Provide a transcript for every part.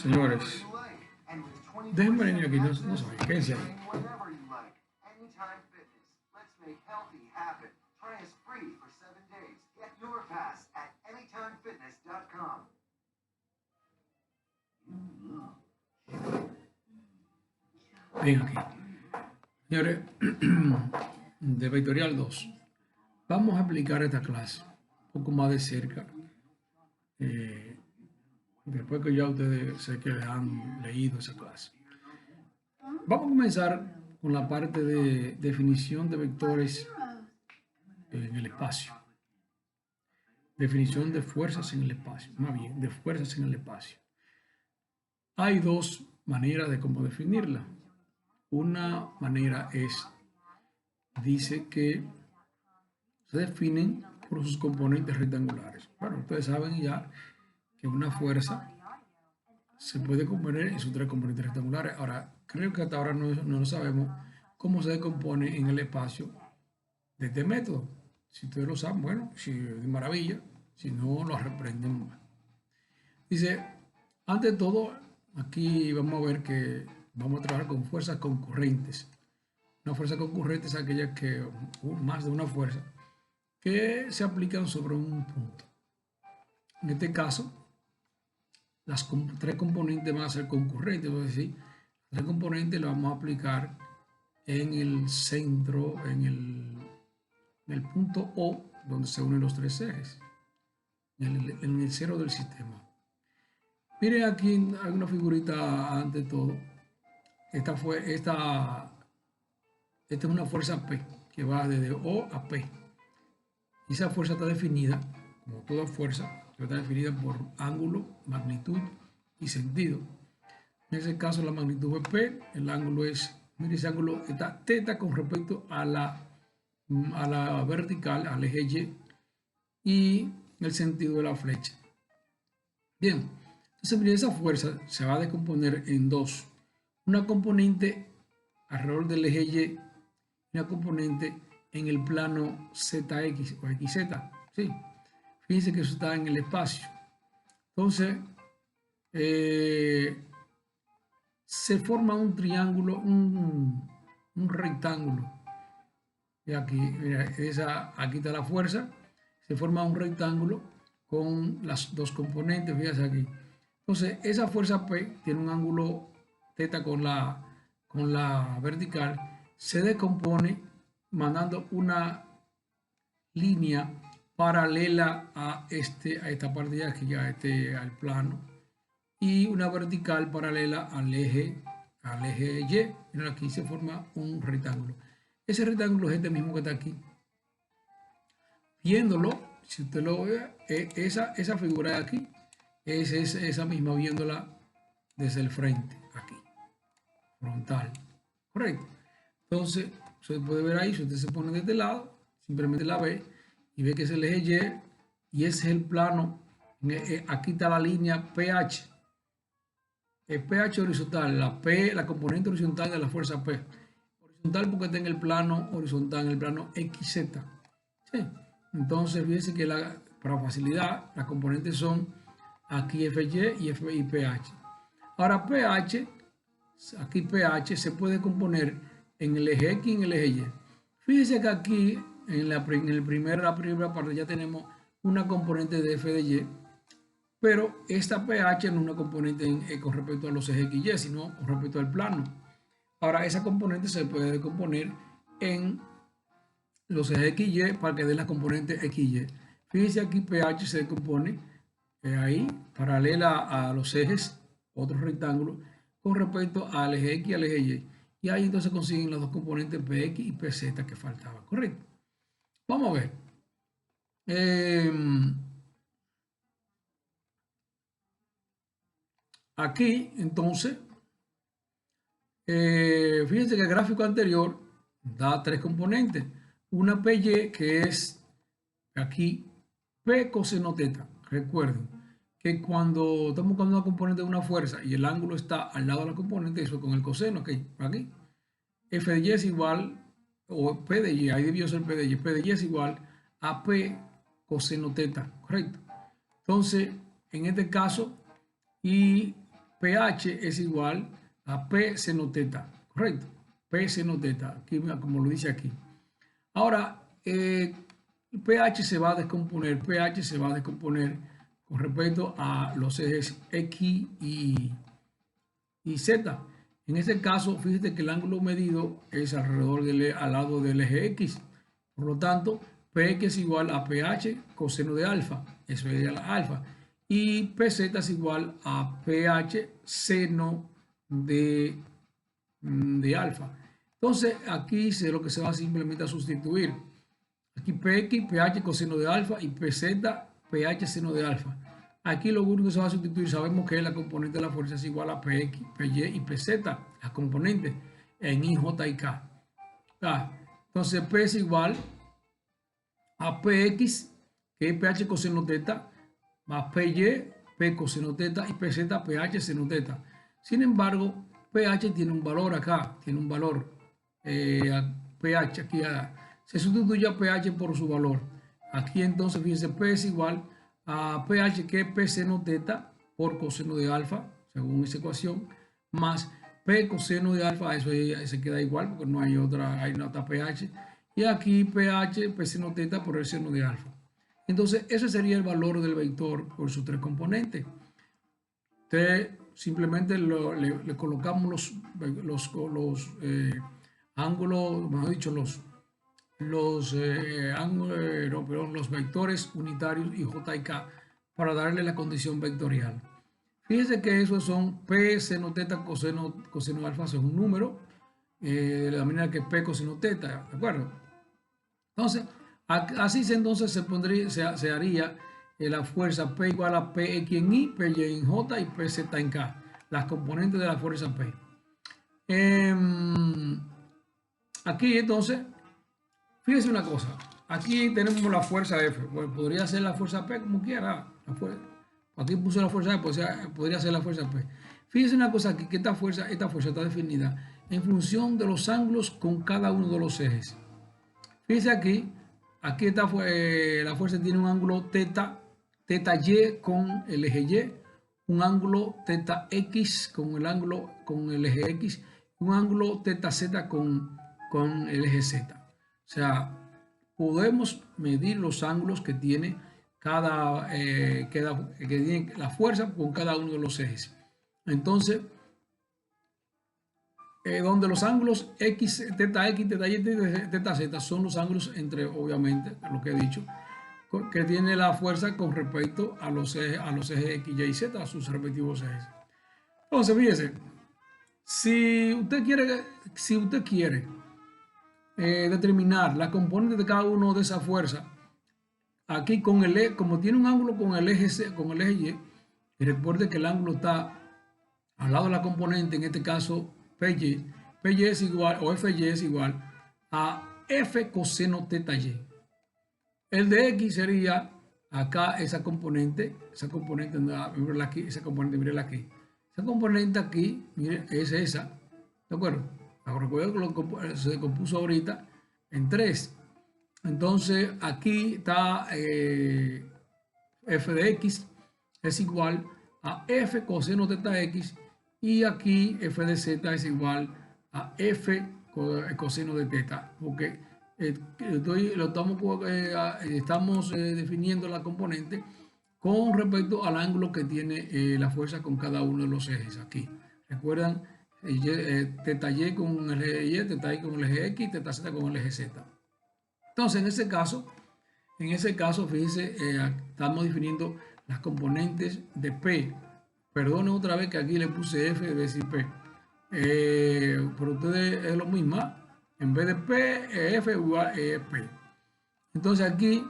Señores, déjenme venir aquí, no se vayan, quédense ahí. Ven aquí. Señores, de Vectorial 2, vamos a aplicar esta clase un poco más de cerca. Después que ya ustedes sé que han leído esa clase. Vamos a comenzar con la parte de definición de vectores en el espacio. Definición de fuerzas en el espacio, más bien, de fuerzas en el espacio. Hay dos maneras de cómo definirla. Una manera dice que se definen por sus componentes rectangulares. Bueno, ustedes saben ya que una fuerza se puede componer en sus tres componentes rectangulares. Ahora, creo que hasta ahora no sabemos cómo se decompone en el espacio de este método. Si ustedes lo saben, bueno, si de maravilla, si no, lo reprenden. Dice, ante todo, aquí vamos a ver que vamos a trabajar con fuerzas concurrentes. Una fuerza concurrente es aquella que, más de una fuerza, que se aplican sobre un punto. En este caso, las tres componentes van a ser concurrentes, es decir, las tres componentes las vamos a aplicar en el centro, en el punto O, donde se unen los tres ejes, en el cero del sistema. Miren aquí, hay una figurita ante todo. Esta es una fuerza P, que va desde O a P. Y esa fuerza está definida, como toda fuerza, está definida por ángulo, magnitud y sentido. En ese caso la magnitud es P, el ángulo es, mire, ese ángulo está θ con respecto a la vertical, al eje Y, y el sentido de la flecha. Bien, entonces mire, esa fuerza se va a descomponer en dos. Una componente alrededor del eje Y, una componente en el plano ZX o XZ. ¿Sí? Fíjense que eso está en el espacio. Entonces, se forma un triángulo, un rectángulo. Y aquí, mira, aquí está la fuerza. Se forma un rectángulo con las dos componentes, fíjense aquí. Entonces, esa fuerza P tiene un ángulo θ con la vertical. Se descompone mandando una línea paralela a esta parte de aquí, al plano, y una vertical paralela al eje Y. Miren, aquí se forma un rectángulo. Ese rectángulo es este mismo que está aquí. Viéndolo, si usted lo ve, esa figura de aquí es esa misma, viéndola desde el frente, aquí, frontal, correcto. Entonces, se puede ver ahí, si usted se pone de este lado, simplemente la ve y ve que es el eje Y ese es el plano. Aquí está la línea PH. El PH horizontal, la componente horizontal de la fuerza P. Horizontal porque está en el plano horizontal, en el plano XZ. ¿Sí? Entonces, fíjense que para facilidad, las componentes son aquí FY y PH. Ahora PH, aquí PH se puede componer en el eje X y en el eje Y. Fíjense que aquí en la primera parte ya tenemos una componente de F de Y, pero esta PH no es una componente con respecto a los ejes X y Y, sino con respecto al plano. Ahora esa componente se puede decomponer en los ejes X y Y para que den las componentes X y Y. Fíjense aquí PH se decompone ahí, paralela a los ejes, otro rectángulo, con respecto al eje X y al eje Y. Y ahí entonces consiguen las dos componentes PX y PZ que faltaban, ¿correcto? Vamos a ver. Aquí, entonces, fíjense que el gráfico anterior da tres componentes. Una PY que es aquí P coseno θ. Recuerden que cuando estamos buscando una componente de una fuerza y el ángulo está al lado de la componente, eso con el coseno, aquí, F de Y es igual, o P de Y, ahí debió ser P de Y es igual a P coseno θ, correcto. Entonces, en este caso, y pH es igual a P seno teta, ¿correcto? P seno teta, aquí, como lo dice aquí. Ahora, pH se va a descomponer, pH se va a descomponer con respecto a los ejes X y Z. En este caso, fíjate que el ángulo medido es alrededor al lado del eje X. Por lo tanto, Px es igual a pH coseno de alfa. Eso es la alfa. Y Pz es igual a pH seno de alfa. Entonces, aquí lo que se va simplemente a sustituir. Aquí Px, pH coseno de alfa y Pz, pH seno de alfa. Aquí lo único que se va a sustituir, sabemos que la componente de la fuerza es igual a Px, Py y Pz, las componentes en I, J y K. Entonces P es igual a Px, que es pH coseno teta, más Py, P coseno teta y Pz, pH seno teta. Sin embargo, pH tiene un valor acá, tiene un valor pH aquí. Se sustituye a pH por su valor. Aquí entonces, fíjense, P es igual a pH, que es P seno teta por coseno de alfa, según esa ecuación, más P coseno de alfa, eso se queda igual porque no hay otra, hay nota pH. Y aquí pH, P seno teta por el seno de alfa. Entonces, ese sería el valor del vector por sus tres componentes. Entonces, simplemente le colocamos los ángulos, mejor dicho, los vectores unitarios y J y K para darle la condición vectorial. Fíjense que esos son P seno teta coseno alfa, es un número, de la manera que P coseno teta, ¿de acuerdo? Entonces, así entonces se haría la fuerza P igual a Px en I, Py en J y Pz en K, las componentes de la fuerza P. Aquí entonces, fíjense una cosa, aquí tenemos la fuerza F, bueno, podría ser la fuerza P como quiera, aquí puse la fuerza F, pues podría ser la fuerza P. Fíjense una cosa aquí, que esta fuerza está definida en función de los ángulos con cada uno de los ejes. Fíjense aquí está, la fuerza tiene un ángulo teta Y con el eje Y, un ángulo teta X con el eje X, un ángulo teta Z con el eje Z. O sea, podemos medir los ángulos que tiene que tiene la fuerza con cada uno de los ejes. Entonces, donde los ángulos X, teta Y, teta Z son los ángulos entre, obviamente, lo que he dicho, que tiene la fuerza con respecto a los ejes X, Y y Z, a sus respectivos ejes. Entonces, fíjese, si usted quiere determinar la componente de cada uno de esas fuerzas, aquí como tiene un ángulo con el eje Y, y recuerde que el ángulo está al lado de la componente, en este caso Py es igual, o Fy es igual a F coseno teta Y. El de X sería acá esa componente, mírenla aquí, esa componente aquí, miren, es esa, ¿de acuerdo? Recuerdo que se compuso ahorita en 3. Entonces aquí está F de X es igual a F coseno teta X, y aquí F de Z es igual a F coseno de teta, porque estamos definiendo la componente con respecto al ángulo que tiene la fuerza con cada uno de los ejes aquí. Recuerdan, teta Y con el eje Y, teta Y con el eje X, teta Z con el eje Z. Entonces, en ese caso, fíjense, estamos definiendo las componentes de P. Perdonen otra vez que aquí le puse F de decir P. Pero ustedes es lo mismo. En vez de P, F igual P. Entonces aquí,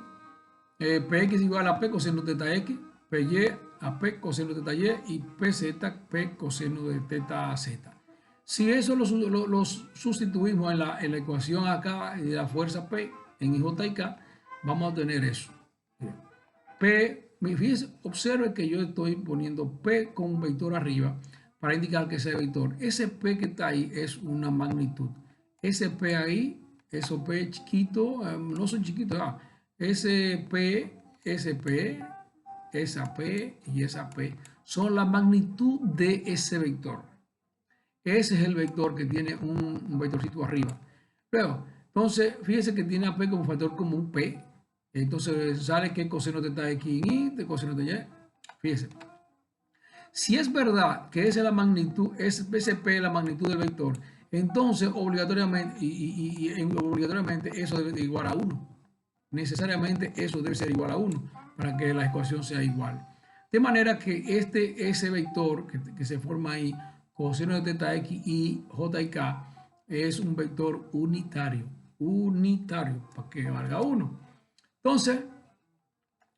Px es igual a P coseno de teta X, Py a P coseno de teta Y y Pz, P coseno de teta Z. Si eso los sustituimos en la ecuación acá de la fuerza P en J y K, vamos a tener eso. P, fíjense, observe que yo estoy poniendo P con un vector arriba para indicar que ese vector, ese P que está ahí es una magnitud. Ese P ahí, esos P chiquitos, no son chiquitos, ese P, esa P y esa P son la magnitud de ese vector. Ese es el vector que tiene un vectorcito arriba. Luego, entonces, fíjese que tiene a P como factor común P. Entonces sale que coseno teta X en Y, de coseno de Y. Fíjese. Si es verdad que esa es la magnitud, ese P es la magnitud del vector, entonces obligatoriamente, obligatoriamente eso debe de igual a 1. Necesariamente eso debe ser igual a 1 para que la ecuación sea igual. De manera que ese vector que se forma ahí, coseno de teta X y J y K, es un vector unitario, para que valga 1. Entonces,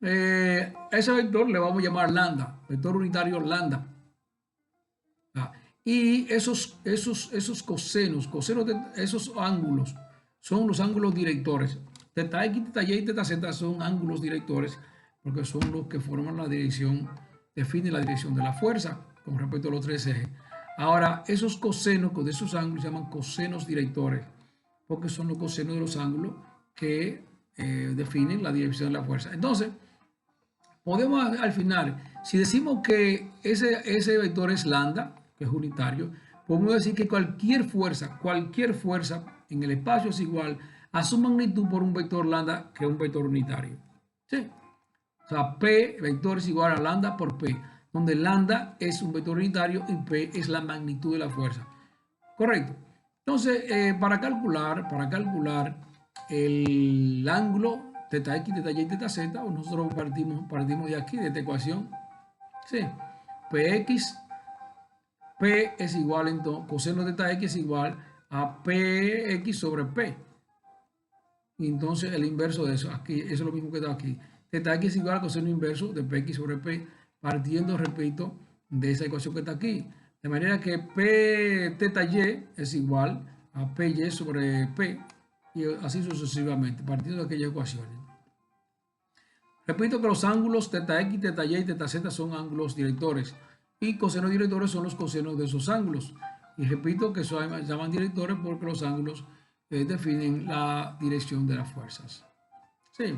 ese vector le vamos a llamar lambda, vector unitario lambda. Y esos cosenos de esos ángulos son los ángulos directores. Teta X, teta Y y teta Z son ángulos directores porque son los que forman la dirección, definen la dirección de la fuerza con respecto a los tres ejes. Ahora, esos cosenos de esos ángulos se llaman cosenos directores porque son los cosenos de los ángulos que definen la dirección de la fuerza. Entonces, podemos al final, si decimos que ese vector es lambda, que es unitario, podemos decir que cualquier fuerza en el espacio es igual a su magnitud por un vector lambda que es un vector unitario. ¿Sí? O sea, P vector es igual a lambda por P, donde lambda es un vector unitario y P es la magnitud de la fuerza. Correcto. Entonces, para calcular el ángulo teta X, teta Y, teta Z, nosotros partimos de aquí, de esta ecuación. Sí. Px, P es igual, entonces, coseno de teta X es igual a Px sobre P. Y entonces el inverso de eso, aquí, eso es lo mismo que está aquí. Teta X es igual a coseno inverso de Px sobre P, partiendo, repito, de esa ecuación que está aquí. De manera que P teta Y es igual a Py sobre P, y así sucesivamente, partiendo de aquellas ecuaciones. Repito que los ángulos teta X, teta Y y teta Z son ángulos directores y cosenos directores son los cosenos de esos ángulos. Y repito que se llaman directores porque los ángulos definen la dirección de las fuerzas. Sí.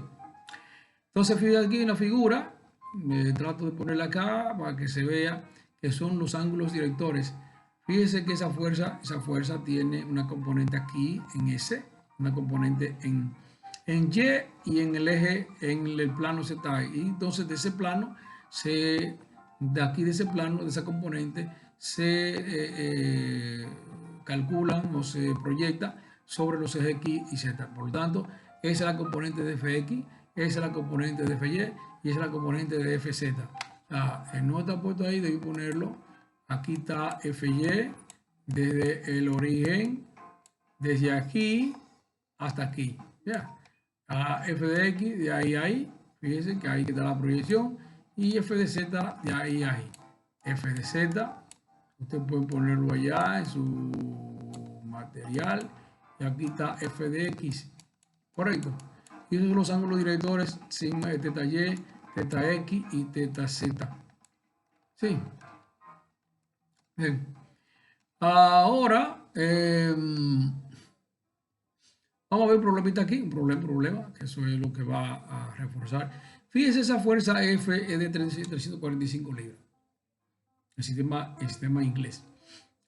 Entonces, fíjate aquí en la figura, trato de ponerla acá para que se vea que son los ángulos directores. Fíjese que esa fuerza tiene una componente aquí en S, una componente en Y y en el eje, en el plano Z. Y entonces de ese plano, de aquí de ese plano, de esa componente, se calculan o se proyecta sobre los ejes X y Z. Por lo tanto, esa es la componente de Fx, esa es la componente de Fy y esa es la componente de Fz. No está puesto ahí, debí ponerlo. Aquí está Fy desde el origen, desde aquí hasta aquí. ¿Ya? F de X de ahí a ahí, fíjense que ahí está la proyección, y F de Z de ahí a ahí. F de Z, usted puede ponerlo allá en su material, y aquí está F de X, correcto. Y esos son los ángulos directores sigma de teta Y, teta X y teta Z. Sí. Bien. Ahora, vamos a ver un problemita aquí, un problema, que eso es lo que va a reforzar. Fíjese, esa fuerza F es de 345 libras. El sistema inglés.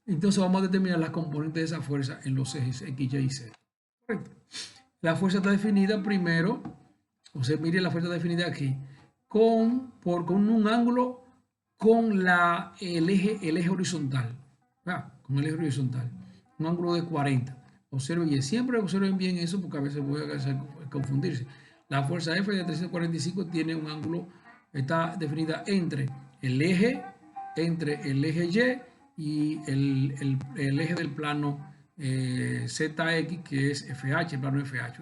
Entonces vamos a determinar las componentes de esa fuerza en los ejes X, Y y Z. Correcto. La fuerza está definida primero, o sea, mire la fuerza definida aquí, con un ángulo con el eje horizontal. Con el eje horizontal. Un ángulo de 40. Observen bien, siempre observen bien eso porque a veces puede confundirse. La fuerza F de 345 tiene un ángulo, está definida entre el eje Y y el eje del plano ZX, que es FH, el plano FH.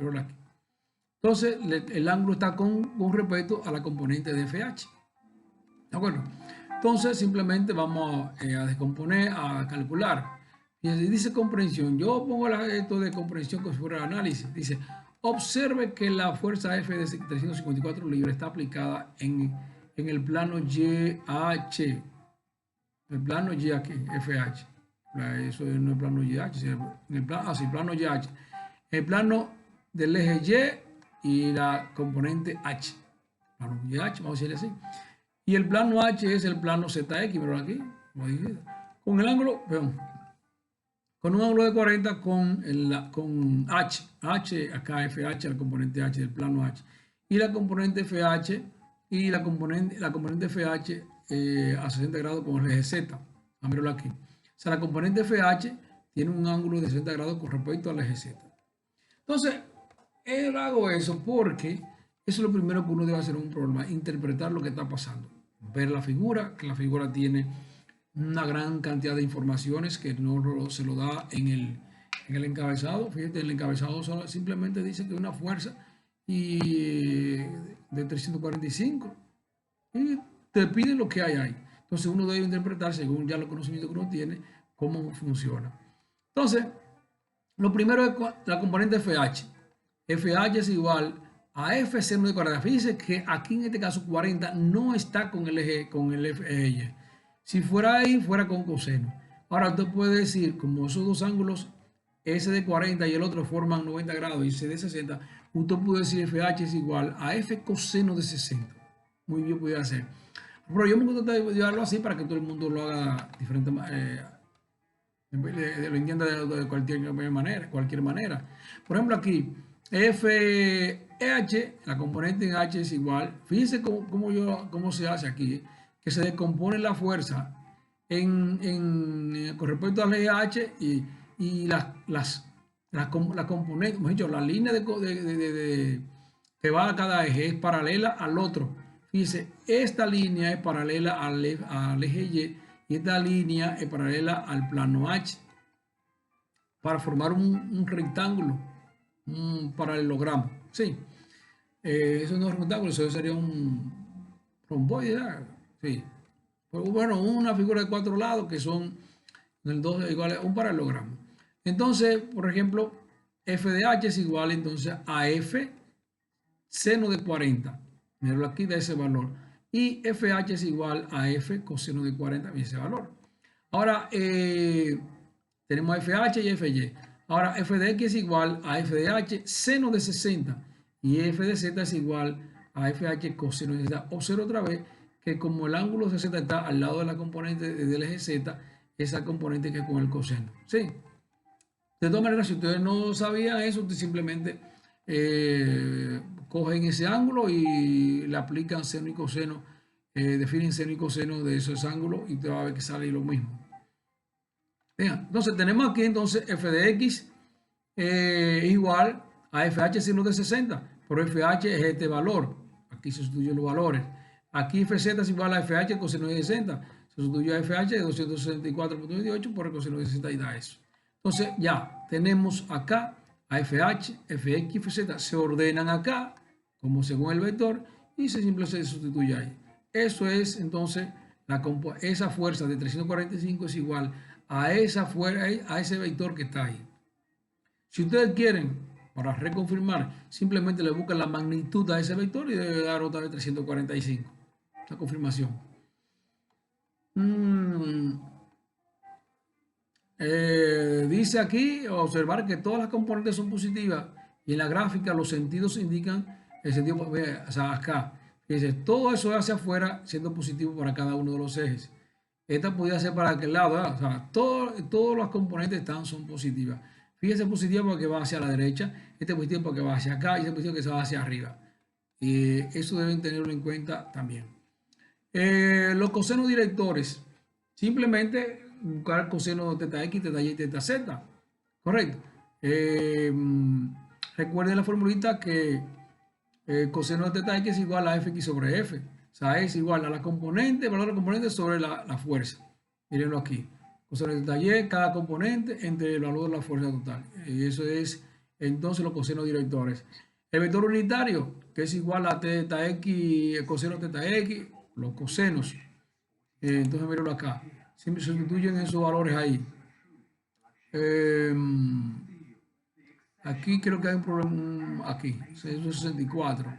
Entonces, el ángulo está con respecto a la componente de FH. ¿De acuerdo? Entonces, simplemente vamos a descomponer, a calcular. Y dice comprensión. Yo pongo esto de comprensión como si fuera análisis. Dice, observe que la fuerza F de 354 libras está aplicada en el plano YH. El plano Y aquí, FH. Eso no es el plano YH, sino el plano YH. El plano del eje Y y la componente H. Plano YH, vamos a decirle así. Y el plano H es el plano ZX, pero aquí, con el ángulo, perdón, con un ángulo de 40 con H, acá FH, la componente H del plano H, y la componente FH, y la componente FH a 60 grados con el eje Z. A verlo aquí. O sea, la componente FH tiene un ángulo de 60 grados con respecto al eje Z. Entonces, yo hago eso porque eso es lo primero que uno debe hacer en un problema, interpretar lo que está pasando. Ver la figura, que la figura tiene una gran cantidad de informaciones que no se lo da en el encabezado. Fíjate, el encabezado simplemente dice que una fuerza de 345 y te pide lo que hay ahí. Entonces uno debe interpretar según ya los conocimientos que uno tiene cómo funciona. Entonces, lo primero es la componente FH. FH es igual a F seno de 40. Fíjense que aquí en este caso 40 no está con el eje Y. Si fuera ahí, fuera con coseno. Ahora usted puede decir, como esos dos ángulos, S de 40 y el otro forman 90 grados y C de 60, usted puede decir FH es igual a F coseno de 60. Muy bien pudiera ser. Pero yo me gusta llevarlo así para que todo el mundo lo haga diferente, lo entienda de cualquier manera. Por ejemplo, aquí, FH, la componente en H es igual. Fíjense cómo se hace aquí, que se descompone la fuerza con respecto al eje H y la componente, hemos dicho, la línea que va a cada eje es paralela al otro. Fíjense, esta línea es paralela al eje Y y esta línea es paralela al plano H para formar un rectángulo, un paralelogramo. Sí, eso no es un rectángulo, eso sería un romboide. Sí. Pues bueno, una figura de 4 lados que son iguales a un paralelogramo. Entonces, por ejemplo, f de h es igual entonces a f seno de 40. Míralo aquí de ese valor. Y FH es igual a F coseno de 40 y ese valor. Ahora tenemos FH y FY. Ahora f de x es igual a f de h seno de 60 y f de z es igual a FH coseno de 60. Observa otra vez que como el ángulo 60 está al lado de la componente del eje z, esa componente que es con el coseno. ¿Sí? De todas maneras, si ustedes no sabían eso, ustedes simplemente cogen ese ángulo y le aplican seno y coseno, definen seno y coseno de esos ángulos y te va a ver que sale lo mismo. Bien, entonces tenemos aquí entonces f de x igual a FH seno de 60, pero FH es este valor. Aquí se sustituyen los valores. Aquí FZ es igual a FH coseno de 60. Se sustituyó a FH de 264.28 por el coseno de 60 y da eso. Entonces ya tenemos acá a FH, FX y FZ se ordenan acá como según el vector y simplemente se sustituye ahí. Eso es entonces esa fuerza de 345 es igual a ese vector que está ahí. Si ustedes quieren, para reconfirmar, simplemente le buscan la magnitud a ese vector y debe dar otra vez 345. La confirmación. Dice aquí, observar que todas las componentes son positivas y en la gráfica los sentidos indican el sentido, o sea, acá. Dice, todo eso hacia afuera siendo positivo para cada uno de los ejes. Esta podría ser para aquel lado, ¿verdad? O sea, todos los componentes son positivas. Fíjese positiva porque va hacia la derecha, este positivo porque va hacia acá y este positivo que se va hacia arriba. Y eso deben tenerlo en cuenta también. Los cosenos directores, simplemente buscar coseno de teta x, teta y, teta z. Correcto. Recuerden la formulita que coseno de teta x es igual a fx sobre f. O sea, es igual a la componente, el valor de la componente sobre la fuerza. Mírenlo aquí. Coseno de teta y, cada componente entre el valor de la fuerza total. Y eso es entonces los cosenos directores. El vector unitario, que es igual a teta x, coseno de teta x, los cosenos. Entonces mírenlo acá. Siempre se sustituyen esos valores ahí. Aquí creo que hay un problema. Aquí, eso es 64.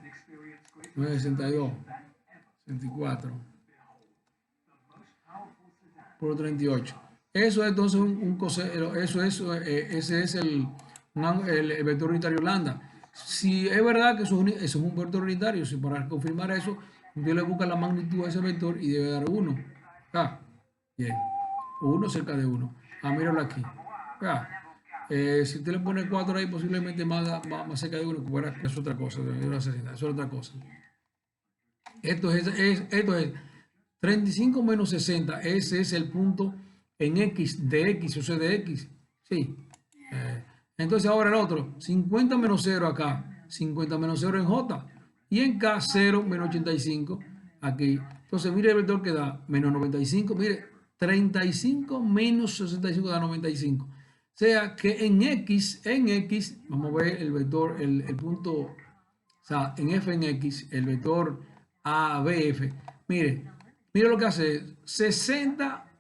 No es 62. 64. Por 38. Eso es entonces un coseno. Ese es el vector unitario lambda. Si es verdad que eso es un vector unitario, si para confirmar eso, Usted le busca la magnitud a ese vector y debe dar 1. Ah, bien. 1 cerca de 1. Ah, míralo aquí. Ah, si usted le pone 4 ahí, posiblemente más cerca de 1, que fuera, es otra cosa. Eso es otra cosa. Esto es 35 menos 60. Ese es el punto en X de X, o sea, de X. Sí. Entonces ahora el otro, 50 menos 0 acá, 50 menos 0 en J. Y en K, 0 menos 85 aquí. Entonces mire el vector que da menos 95. Mire, 35 menos 65 da 95. O sea que en X, vamos a ver el vector, el punto, o sea, en f en X, el vector ABF. Mire lo que hace, 60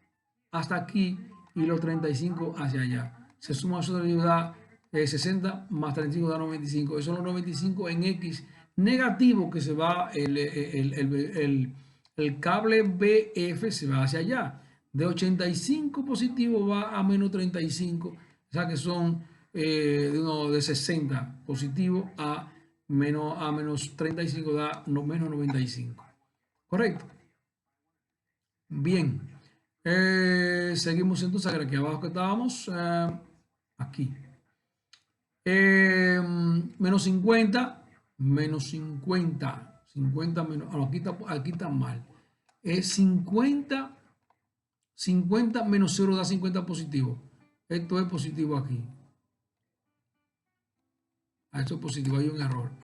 hasta aquí y los 35 hacia allá. Se suma su da 60 más 35 da 95. Esos son los 95 en X negativo que se va el cable BF se va hacia allá. De 85 positivo va a menos 35. O sea que son de 60 positivo a menos 35 da menos 95. ¿Correcto? Bien. Seguimos entonces aquí abajo que estábamos. Aquí. Menos 50. Menos 50. 50 menos. Aquí está mal. Es 50. 50 menos 0 da 50 positivo. Esto es positivo aquí. Esto es positivo. Hay un error.